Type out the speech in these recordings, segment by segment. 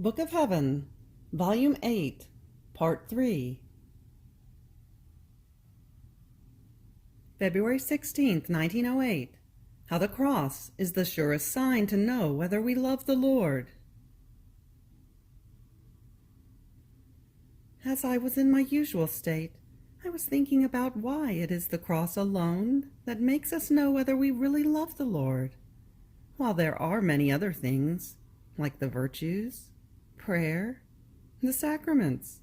Book of Heaven, Volume 8, Part 3. February 16th, 1908. How the cross is the surest sign to know whether we love the Lord. As I was in my usual state, I was thinking about why it is the cross alone that makes us know whether we really love the Lord, while there are many other things, like the virtues, prayer, the sacraments,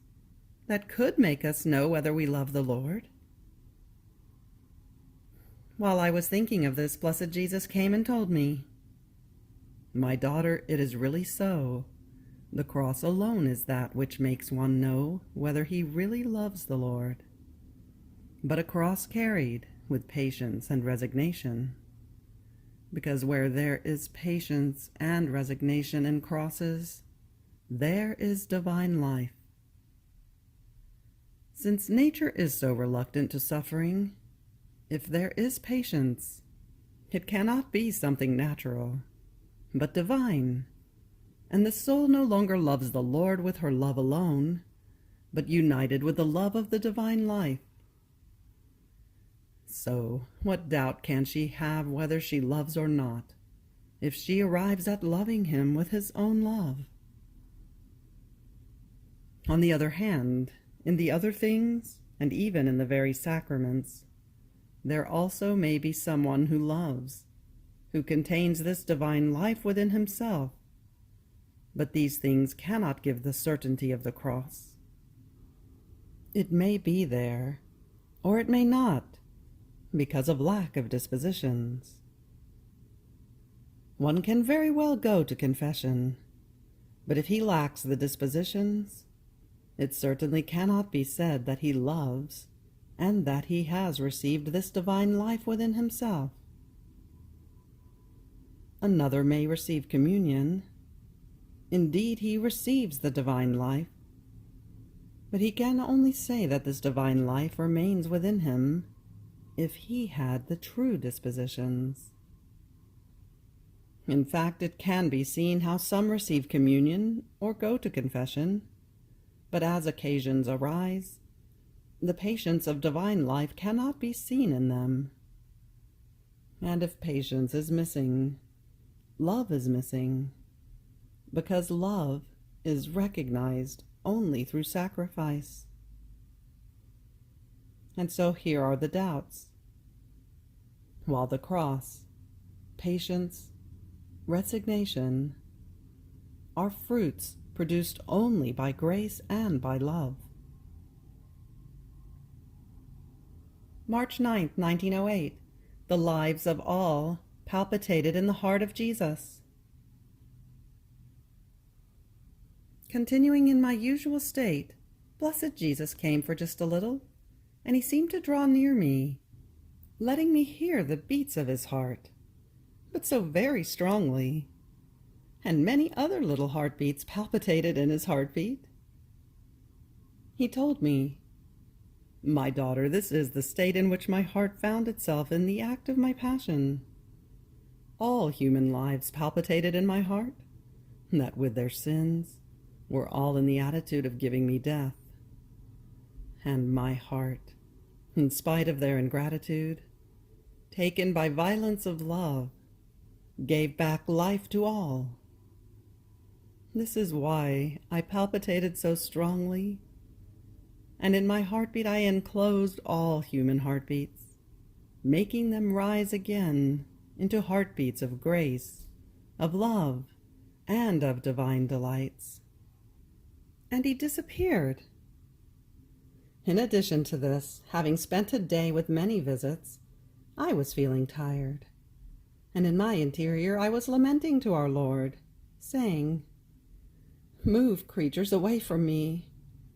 that could make us know whether we love the Lord. While I was thinking of this, blessed Jesus came and told me, "My daughter, it is really so. The cross alone is that which makes one know whether he really loves the Lord. But a cross carried with patience and resignation, because where there is patience and resignation in crosses, there is divine life. Since nature is so reluctant to suffering, if there is patience, it cannot be something natural, but divine, and the soul no longer loves the Lord with her love alone, but united with the love of the divine life. So, what doubt can she have whether she loves or not, if she arrives at loving him with his own love? On the other hand, in the other things, and even in the very sacraments, there also may be someone who loves, who contains this divine life within himself, but these things cannot give the certainty of the cross. It may be there, or it may not, because of lack of dispositions. One can very well go to confession, but if he lacks the dispositions, it certainly cannot be said that he loves, and that he has received this divine life within himself. Another may receive communion. Indeed, he receives the divine life, but he can only say that this divine life remains within him if he had the true dispositions. In fact, it can be seen how some receive communion or go to confession, but as occasions arise, the patience of divine life cannot be seen in them. And if patience is missing, love is missing, because love is recognized only through sacrifice. And so here are the doubts. While the cross, patience, resignation are fruits produced only by grace and by love. March 9th, 1908. The lives of all palpitated in the heart of Jesus. Continuing in my usual state, blessed Jesus came for just a little, and he seemed to draw near me, letting me hear the beats of his heart, but so very strongly, and many other little heartbeats palpitated in his heartbeat. He told me, "My daughter, this is the state in which my heart found itself in the act of my passion. All human lives palpitated in my heart, that with their sins were all in the attitude of giving me death. And my heart, in spite of their ingratitude, taken by violence of love, gave back life to all. This is why I palpitated so strongly, and in my heartbeat I enclosed all human heartbeats, making them rise again into heartbeats of grace, of love, and of divine delights." And he disappeared. In addition to this, having spent a day with many visits, I was feeling tired, and in my interior I was lamenting to our Lord, saying, "Move, creatures, away from me.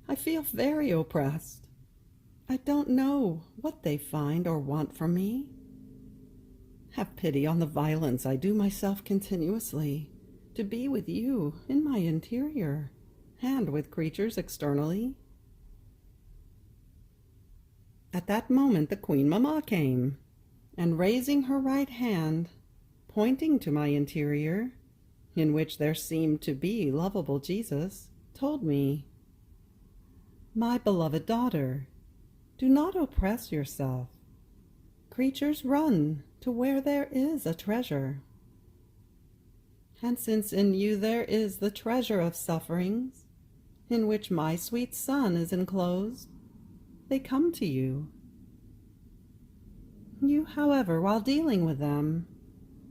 I feel very oppressed. I don't know what they find or want from me. Have pity on the violence I do myself continuously to be with you in my interior and with creatures externally." At that moment the Queen Mamma came, and raising her right hand, pointing to my interior, in which there seemed to be lovable Jesus, told me, "My beloved daughter, do not oppress yourself. Creatures run to where there is a treasure. And since in you there is the treasure of sufferings, in which my sweet Son is enclosed, they come to you. You, however, while dealing with them,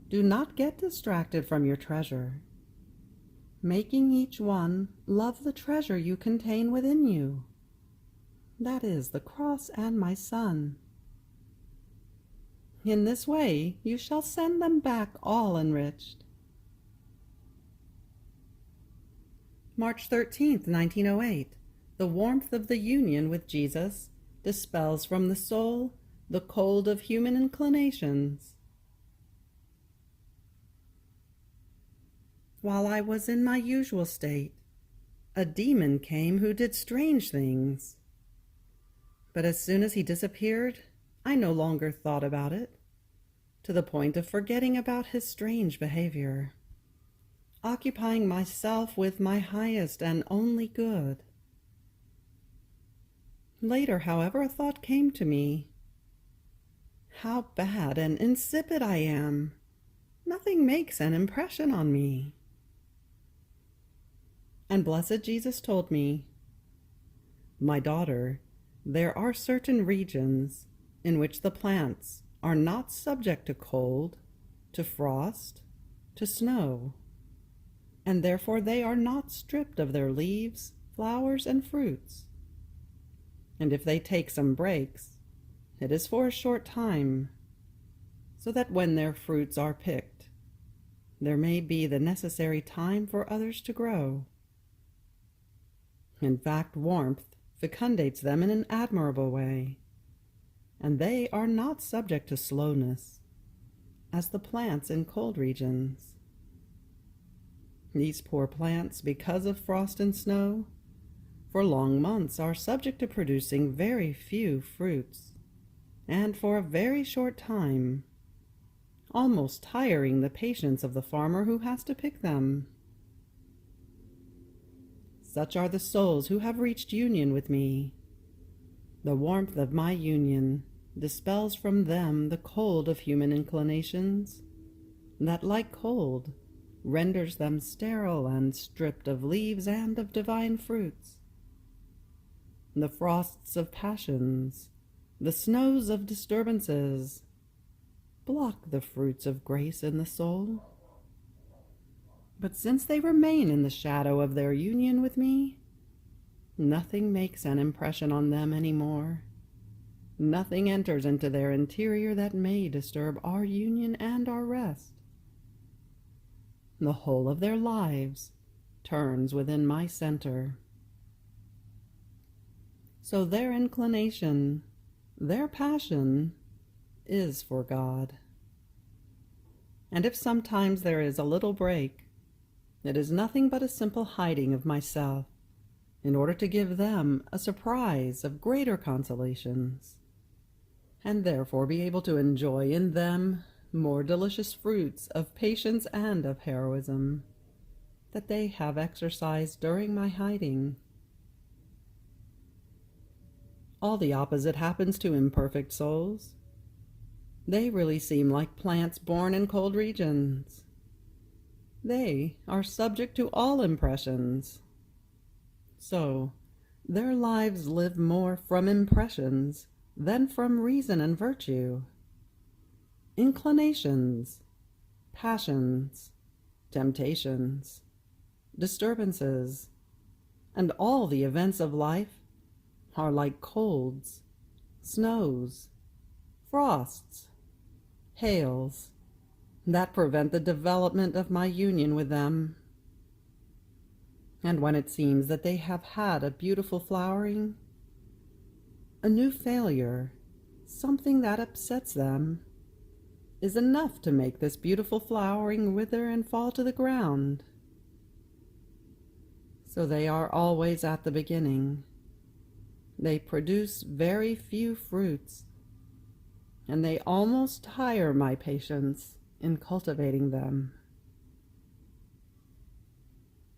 do not get distracted from your treasure, making each one love the treasure you contain within you. That is the cross and my Son. In this way you shall send them back all enriched." March 13th, 1908. The warmth of the union with Jesus dispels from the soul the cold of human inclinations. While I was in my usual state, a demon came who did strange things. But as soon as he disappeared, I no longer thought about it, to the point of forgetting about his strange behavior, occupying myself with my highest and only good. Later, however, a thought came to me. How bad and insipid I am! Nothing makes an impression on me. And blessed Jesus told me, "My daughter, there are certain regions in which the plants are not subject to cold, to frost, to snow, and therefore they are not stripped of their leaves, flowers, and fruits. And if they take some breaks, it is for a short time, so that when their fruits are picked, there may be the necessary time for others to grow. In fact, warmth fecundates them in an admirable way, and they are not subject to slowness, as the plants in cold regions. These poor plants, because of frost and snow, for long months are subject to producing very few fruits, and for a very short time, almost tiring the patience of the farmer who has to pick them. Such are the souls who have reached union with me. The warmth of my union dispels from them the cold of human inclinations, that, like cold, renders them sterile and stripped of leaves and of divine fruits. The frosts of passions, the snows of disturbances, block the fruits of grace in the soul. But since they remain in the shadow of their union with me, nothing makes an impression on them any more. Nothing enters into their interior that may disturb our union and our rest. The whole of their lives turns within my center. So their inclination, their passion, is for God. And if sometimes there is a little break, it is nothing but a simple hiding of myself, in order to give them a surprise of greater consolations, and therefore be able to enjoy in them more delicious fruits of patience and of heroism that they have exercised during my hiding. All the opposite happens to imperfect souls. They really seem like plants born in cold regions. They are subject to all impressions. So, their lives live more from impressions than from reason and virtue. Inclinations, passions, temptations, disturbances, and all the events of life are like colds, snows, frosts, hails, that prevent the development of my union with them. And when it seems that they have had a beautiful flowering, a new failure, something that upsets them, is enough to make this beautiful flowering wither and fall to the ground. So they are always at the beginning. They produce very few fruits, and they almost tire my patience in cultivating them.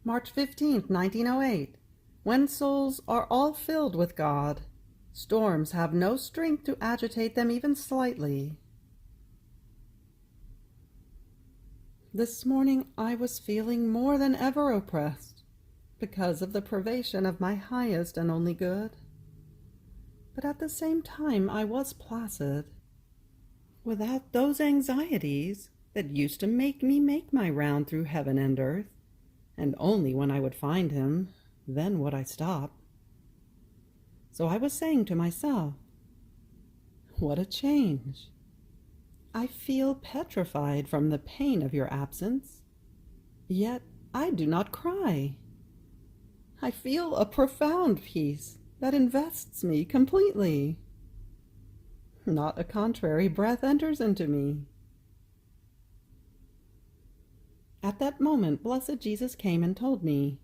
March 15th, 1908. When souls are all filled with God, storms have no strength to agitate them even slightly. This morning I was feeling more than ever oppressed because of the privation of my highest and only good. But at the same time I was placid, without those anxieties that used to make me make my round through heaven and earth, and only when I would find him, then would I stop. So I was saying to myself, what a change! I feel petrified from the pain of your absence, yet I do not cry. I feel a profound peace that invests me completely. Not a contrary breath enters into me. At that moment, blessed Jesus came and told me,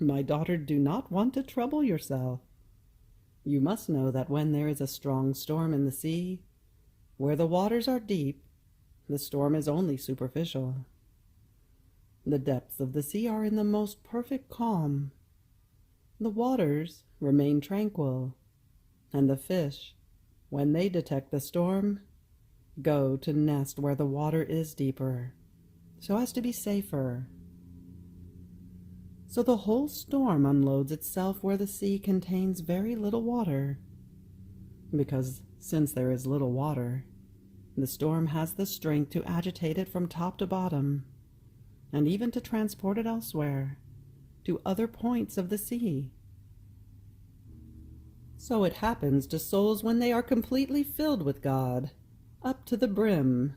"My daughter, do not want to trouble yourself. You must know that when there is a strong storm in the sea, where the waters are deep, the storm is only superficial. The depths of the sea are in the most perfect calm. The waters remain tranquil, and the fish, when they detect the storm, go to nest where the water is deeper, so as to be safer. So the whole storm unloads itself where the sea contains very little water, because since there is little water, the storm has the strength to agitate it from top to bottom, and even to transport it elsewhere, to other points of the sea. So it happens to souls when they are completely filled with God, up to the brim,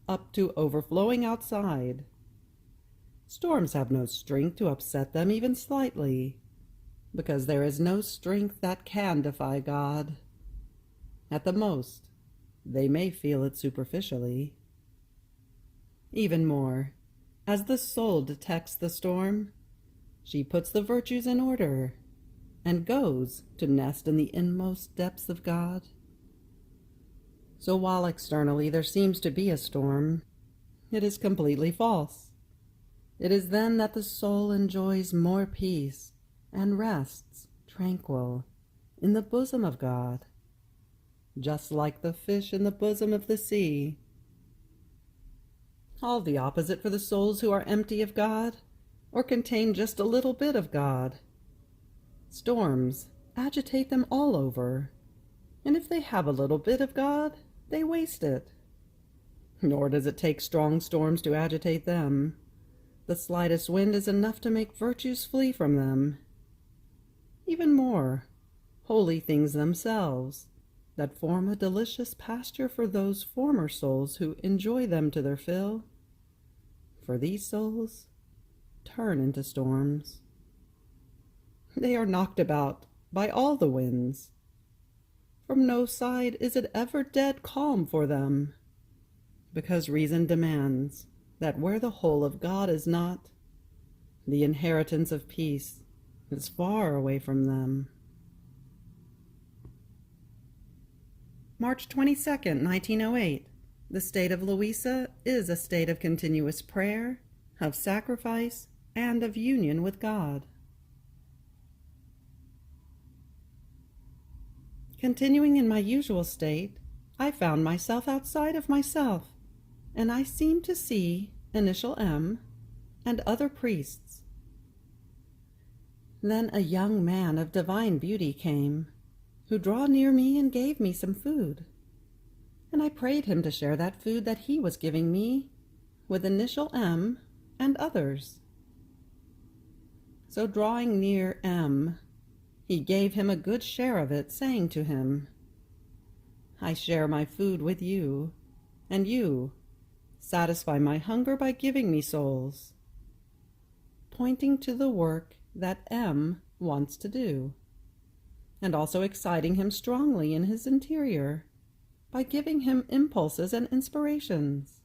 up to overflowing outside. Storms have no strength to upset them even slightly, because there is no strength that can defy God. At the most, they may feel it superficially. Even more, as the soul detects the storm, she puts the virtues in order and goes to nest in the inmost depths of God. So while externally there seems to be a storm, it is completely false. It is then that the soul enjoys more peace and rests tranquil in the bosom of God, just like the fish in the bosom of the sea. All the opposite for the souls who are empty of God, or contain just a little bit of God. Storms agitate them all over, and if they have a little bit of God, they waste it. Nor does it take strong storms to agitate them. The slightest wind is enough to make virtues flee from them. Even more, holy things themselves, that form a delicious pasture for those former souls who enjoy them to their fill, for these souls turn into storms. They are knocked about by all the winds. From no side is it ever dead calm for them, because reason demands that where the whole of God is not, the inheritance of peace is far away from them. March 22nd, 1908. The state of Luisa is a state of continuous prayer, of sacrifice, and of union with God. Continuing in my usual state, I found myself outside of myself, and I seemed to see initial M and other priests. Then a young man of divine beauty came, who drew near me and gave me some food, and I prayed him to share that food that he was giving me with initial M and others. So drawing near M, he gave him a good share of it, saying to him, "I share my food with you, and you satisfy my hunger by giving me souls," pointing to the work that M wants to do, and also exciting him strongly in his interior by giving him impulses and inspirations.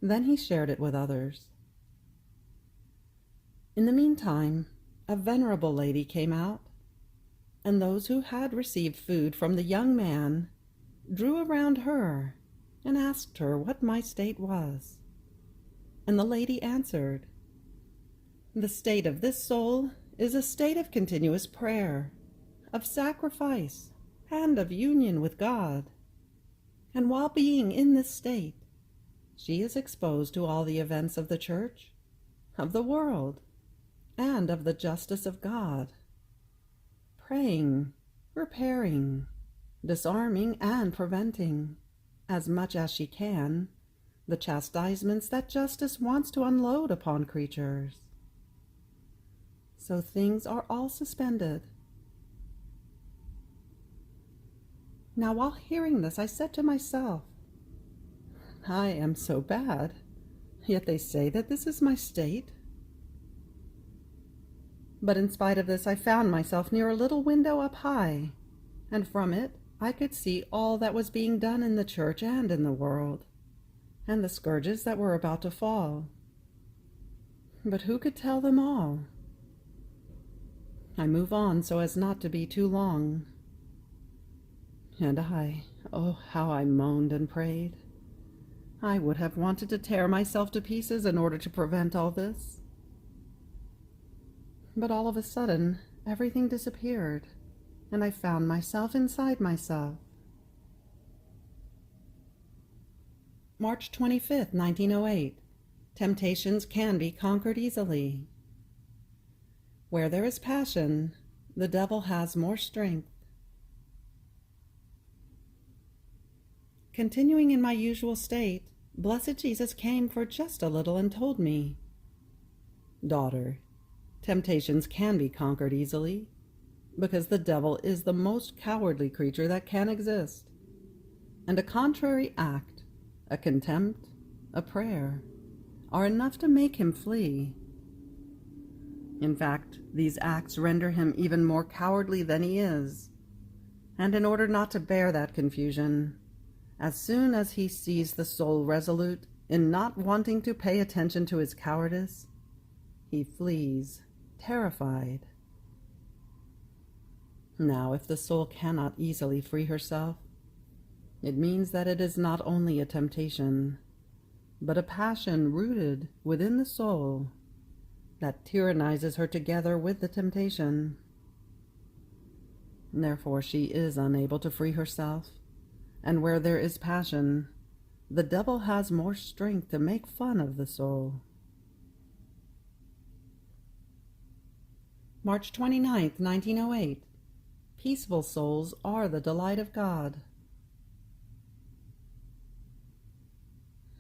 Then he shared it with others. In the meantime, a venerable lady came out, and those who had received food from the young man drew around her and asked her what my state was. And the lady answered, The state of this soul is a state of continuous prayer, of sacrifice, and of union with God. And while being in this state, she is exposed to all the events of the Church, of the world, and of the justice of God, praying, repairing, disarming, and preventing, as much as she can, the chastisements that justice wants to unload upon creatures. So things are all suspended. Now, while hearing this, I said to myself, I am so bad, yet they say that this is my state. But in spite of this, I found myself near a little window up high, and from it I could see all that was being done in the church and in the world, and the scourges that were about to fall. But who could tell them all? I move on so as not to be too long. And oh, how I moaned and prayed. I would have wanted to tear myself to pieces in order to prevent all this. But all of a sudden, everything disappeared, and I found myself inside myself. March 25th, 1908. Temptations can be conquered easily. Where there is passion, the devil has more strength. Continuing in my usual state, Blessed Jesus came for just a little and told me, "Daughter, temptations can be conquered easily, because the devil is the most cowardly creature that can exist, and a contrary act, a contempt, a prayer, are enough to make him flee. In fact, these acts render him even more cowardly than he is, and in order not to bear that confusion, as soon as he sees the soul resolute in not wanting to pay attention to his cowardice, he flees, terrified. Now, if the soul cannot easily free herself, it means that it is not only a temptation, but a passion rooted within the soul that tyrannizes her together with the temptation. Therefore, she is unable to free herself, and where there is passion, the devil has more strength to make fun of the soul. March 29th, 1908. Peaceful souls are the delight of God.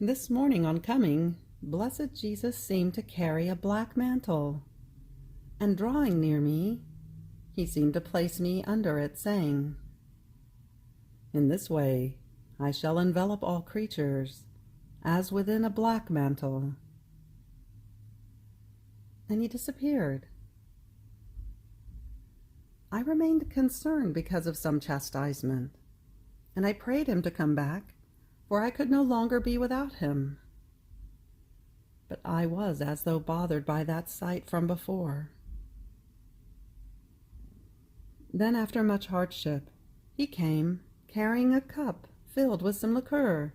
This morning on coming, Blessed Jesus seemed to carry a black mantle, and drawing near me, he seemed to place me under it, saying, "In this way I shall envelop all creatures, as within a black mantle." And he disappeared. I remained concerned because of some chastisement, and I prayed him to come back, for I could no longer be without him. But I was as though bothered by that sight from before. Then, after much hardship, he came, carrying a cup filled with some liqueur.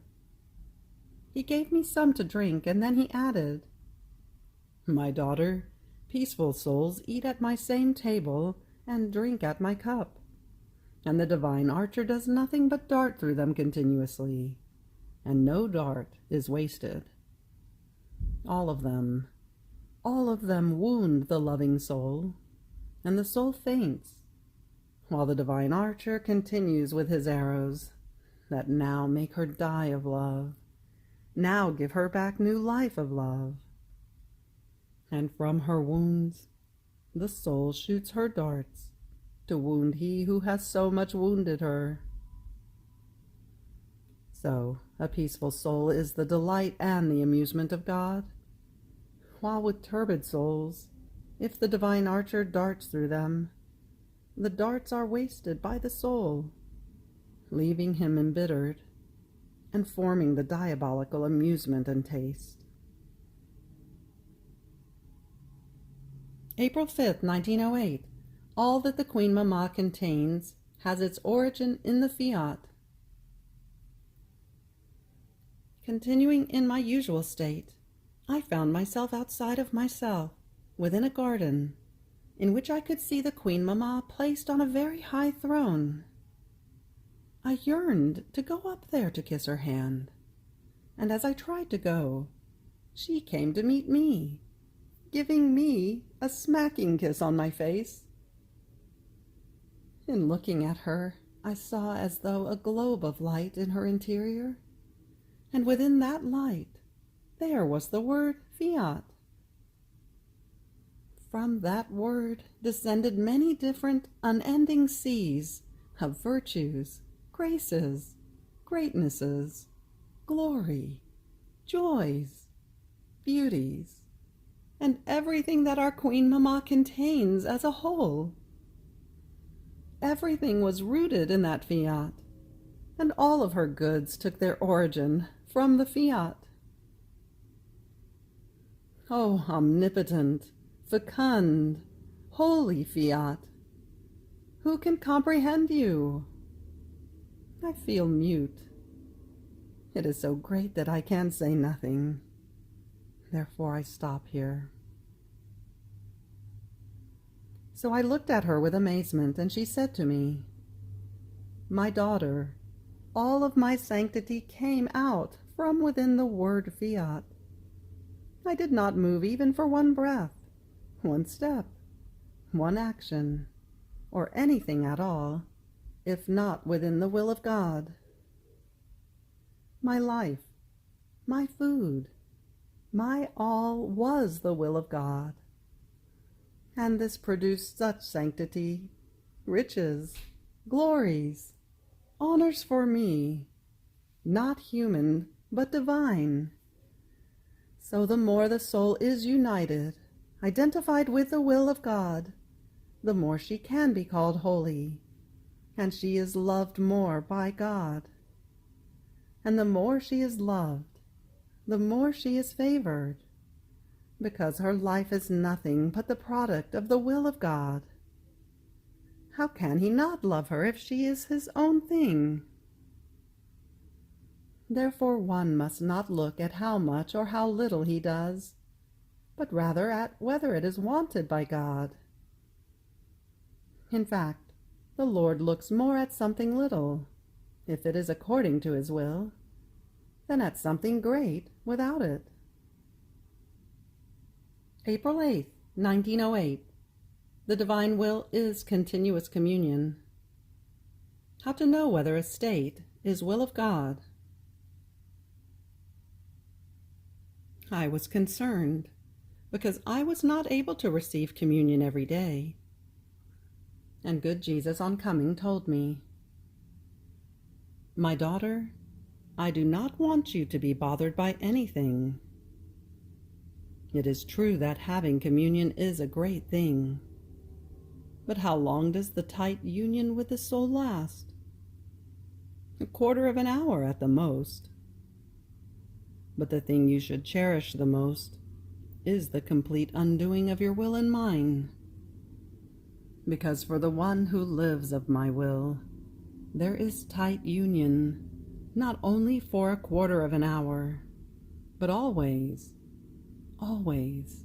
He gave me some to drink, and then he added, "My daughter, peaceful souls eat at my same table and drink at my cup, and the divine archer does nothing but dart through them continuously, and no dart is wasted. All of them wound the loving soul, and the soul faints, while the divine archer continues with his arrows that now make her die of love, now give her back new life of love. And from her wounds, the soul shoots her darts to wound he who has so much wounded her." So, a peaceful soul is the delight and the amusement of God, while with turbid souls, if the divine archer darts through them, the darts are wasted by the soul, leaving him embittered, and forming the diabolical amusement and taste. April 5th, 1908. All that the Queen Mamma contains has its origin in the Fiat. Continuing in my usual state, I found myself outside of myself, within a garden, in which I could see the Queen Mamma placed on a very high throne. I yearned to go up there to kiss her hand, and as I tried to go, she came to meet me, giving me a smacking kiss on my face. In looking at her, I saw as though a globe of light in her interior, and within that light there was the word Fiat. From that word descended many different unending seas of virtues, graces, greatnesses, glory, joys, beauties, and everything that our Queen Mamma contains as a whole. Everything was rooted in that Fiat, and all of her goods took their origin from the Fiat. O omnipotent, fecund, holy Fiat, who can comprehend you? I feel mute. It is so great that I can say nothing. Therefore I stop here. So I looked at her with amazement, and she said to me, "My daughter, all of my sanctity came out from within the word Fiat. I did not move even for one breath, one step, one action, or anything at all, if not within the will of God. My life, my food, my all was the will of God. And this produced such sanctity, riches, glories, honors for me, not human, but divine. So the more the soul is united, identified with the will of God, the more she can be called holy, and she is loved more by God. And the more she is loved, the more she is favored, because her life is nothing but the product of the will of God. How can he not love her if she is his own thing? Therefore one must not look at how much or how little he does, but rather at whether it is wanted by God. In fact, the Lord looks more at something little, if it is according to his will, than at something great without it." April 8th, 1908. The divine will is continuous communion. How to know whether a state is will of God. I was concerned because I was not able to receive communion every day. And good Jesus on coming told me, "My daughter, I do not want you to be bothered by anything. It is true that having communion is a great thing. But how long does the tight union with the soul last? A quarter of an hour at the most. But the thing you should cherish the most is the complete undoing of your will and mine. Because for the one who lives of my will, there is tight union, not only for a quarter of an hour, but always, always.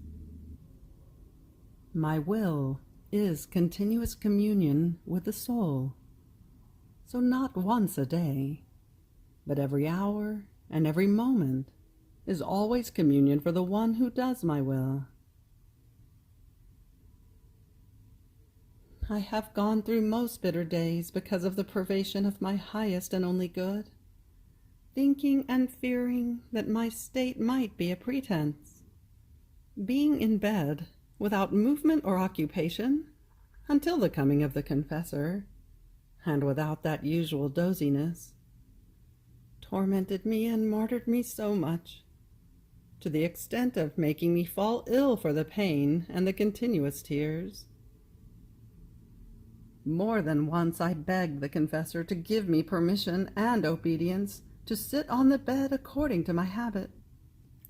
My will is continuous communion with the soul, so not once a day, but every hour and every moment is always communion for the one who does my will. I have gone through most bitter days because of the privation of my highest and only good, thinking and fearing that my state might be a pretense. Being in bed, without movement or occupation, until the coming of the confessor, and without that usual doziness, tormented me and martyred me so much, to the extent of making me fall ill for the pain and the continuous tears. More than once I begged the confessor to give me permission and obedience to sit on the bed according to my habit,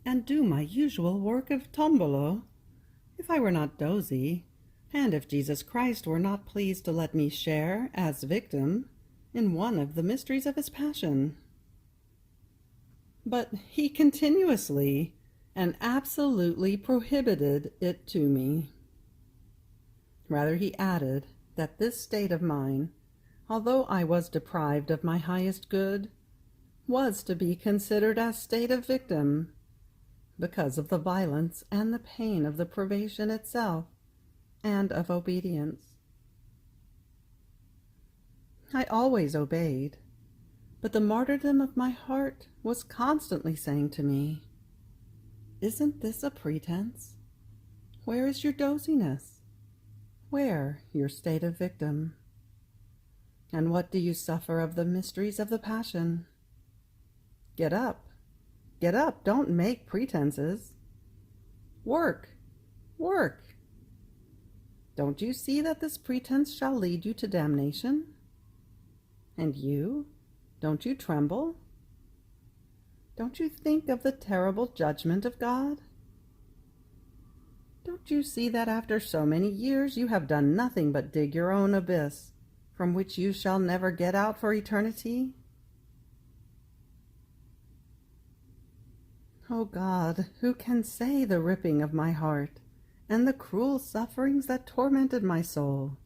and do my usual work of tombolo, if I were not dozy, and if Jesus Christ were not pleased to let me share, as victim, in one of the mysteries of his passion. But he continuously, and absolutely prohibited it to me. Rather, he added that this state of mine, although I was deprived of my highest good, was to be considered as state of victim, because of the violence and the pain of the privation itself, and of obedience. I always obeyed, but the martyrdom of my heart was constantly saying to me, "Isn't this a pretense? Where is your doziness? Where your state of victim? And what do you suffer of the mysteries of the passion? Get up, don't make pretenses. Work, work. Don't you see that this pretense shall lead you to damnation? And you, don't you tremble? Don't you think of the terrible judgment of God? Don't you see that after so many years you have done nothing but dig your own abyss, from which you shall never get out for eternity? O God, who can say the ripping of my heart, and the cruel sufferings that tormented my soul,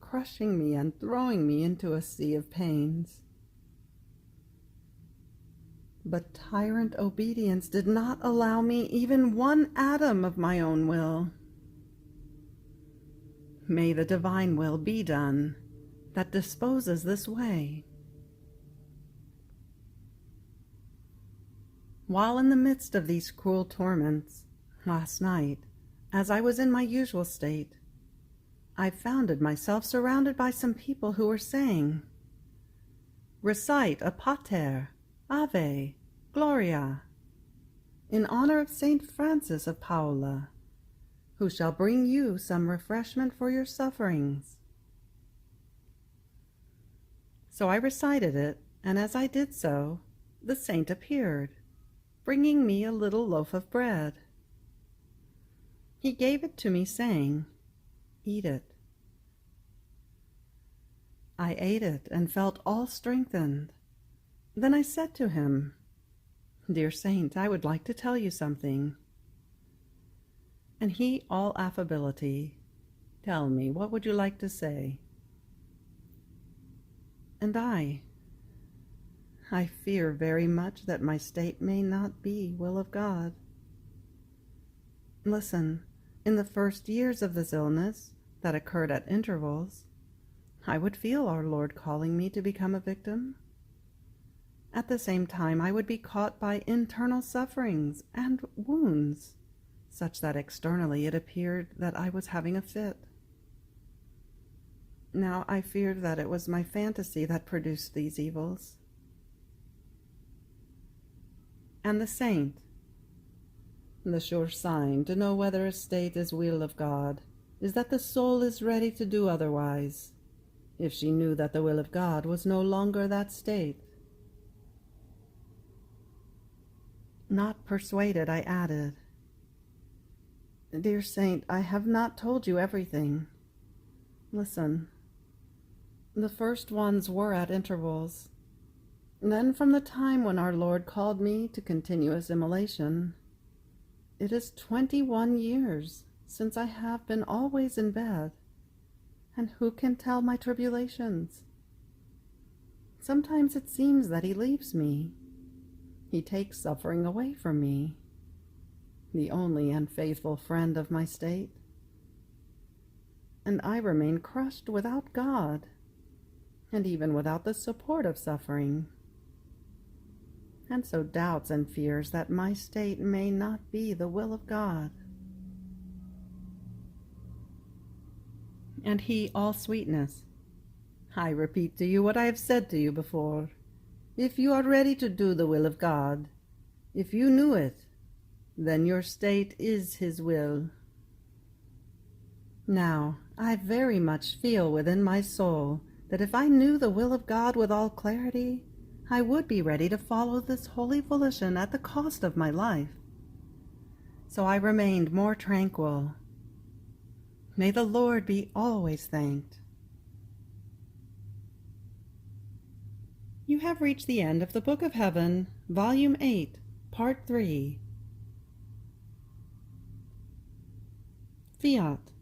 crushing me and throwing me into a sea of pains? But tyrant obedience did not allow me even one atom of my own will. May the divine will be done that disposes this way. While in the midst of these cruel torments, last night, as I was in my usual state, I found myself surrounded by some people who were saying, "Recite a Pater, Ave, Gloria, in honor of Saint Francis of Paola, who shall bring you some refreshment for your sufferings." So I recited it, and as I did so, the saint appeared, bringing me a little loaf of bread. He gave it to me, saying, "Eat it." I ate it and felt all strengthened. Then I said to him, "Dear saint, I would like to tell you something." And he, all affability, "Tell me, what would you like to say?" And I fear very much that my state may not be will of God. Listen, in the first years of this illness, that occurred at intervals, I would feel our Lord calling me to become a victim. At the same time, I would be caught by internal sufferings and wounds, such that externally it appeared that I was having a fit. Now I feared that it was my fantasy that produced these evils. And the saint, the sure sign to know whether a state is will of God, is that the soul is ready to do otherwise, if she knew that the will of God was no longer that state. Not persuaded, I added, "Dear saint, I have not told you everything. Listen. The first ones were at intervals. Then from the time when our Lord called me to continuous immolation, it is 21 years since I have been always in bed, and who can tell my tribulations? Sometimes it seems that he leaves me. He takes suffering away from me, the only and faithful friend of my state, and I remain crushed without God, and even without the support of suffering, and so doubts and fears that my state may not be the will of God." And he, all sweetness, "I repeat to you what I have said to you before. If you are ready to do the will of God, if you knew it, then your state is his will. Now, I very much feel within my soul that if I knew the will of God with all clarity, I would be ready to follow this holy volition at the cost of my life. So I remained more tranquil. May the Lord be always thanked. You have reached the end of the Book of Heaven, Volume 8, Part 3. Fiat.